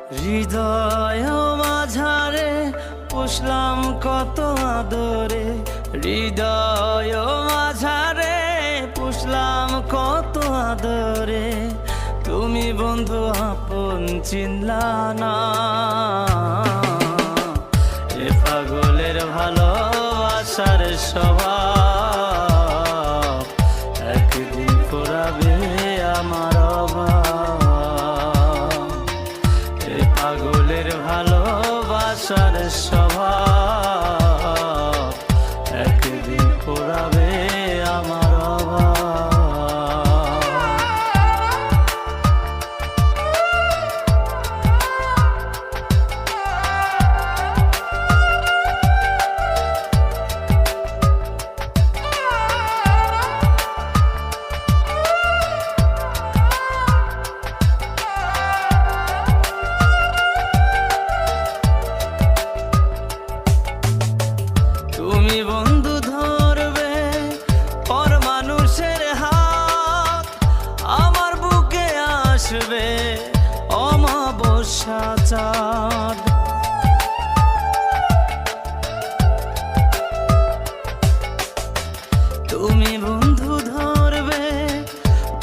হৃদয় মাঝারে পুষলাম কত আদরে, হৃদয় মাঝারে পুষলাম কত আদরে, তুমি বন্ধু আপন চিনলা না। এ পাগলের ভালোবাসার স্বভাব একদিন ফুরাবে আমার অভাব। এ পাগলের ভালোবাসার স্বভাব একদিন ফুরাবে আমার অভাব। তুমি বন্ধু ধরবে পর মানুষের হাত, আমার বুকে আসবে অমাবস্যা চাঁদ। তুমি বন্ধু ধরবে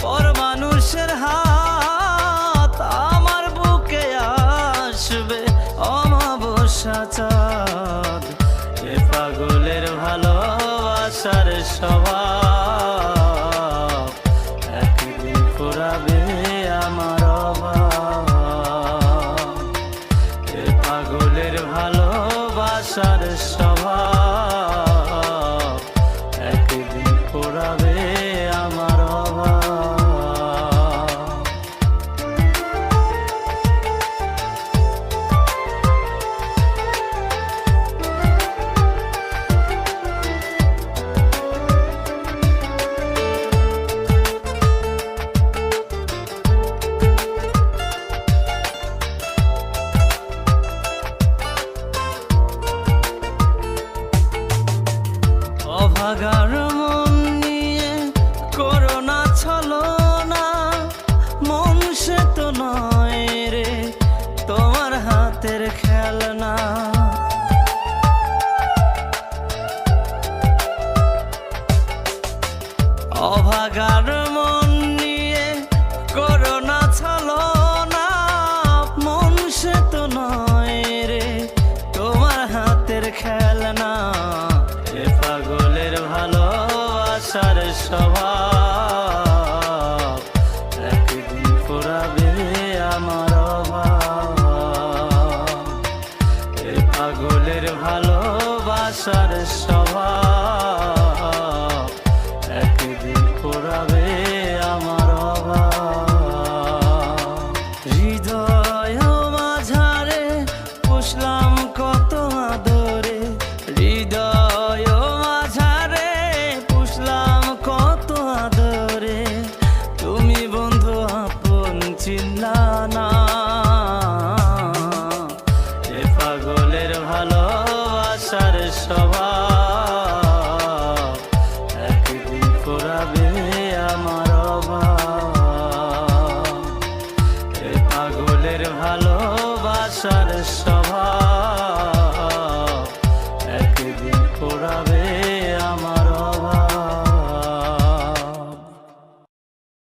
পর মানুষের হাত, আমার বুকে আসবে অমাবস্যা চাঁদ। এ পাগলের ভালোবাসার স্বভাব একদিন ফুরাবে আমার অভাব। এ পাগলের ভালোবাসার স্বভাব একদিন ফুরাবে আমার অভাব। অভাগার মন নিয়ে করোনা ছলনা, মন সে তো নয় রে তোমার হাতের খেলনা। অভাগার মন নিয়ে করোনা ছলনা, মন সে তো নয় রে তোমার হাতের খেলনা। এ পাগলের ভালোবাসার স্বভাব একদিন ফুরাবে আমার অভাব। এ পাগলের ভালোবাসার স্বভাব একদিন ফুরাবে আমার অভাব। হৃদয় মাঝারে পুষলাম কত আদরে, হৃদয় মাঝারে পুষলাম কত আদরে, তুমি বন্ধু আপন চিনলা না। এ পাগলের ভালোবাসার স্বভাব একদিন ফুরাবে আমার অভাব। এ পাগলের ভালোবাসার স্বভাব একদিন ফুরাবে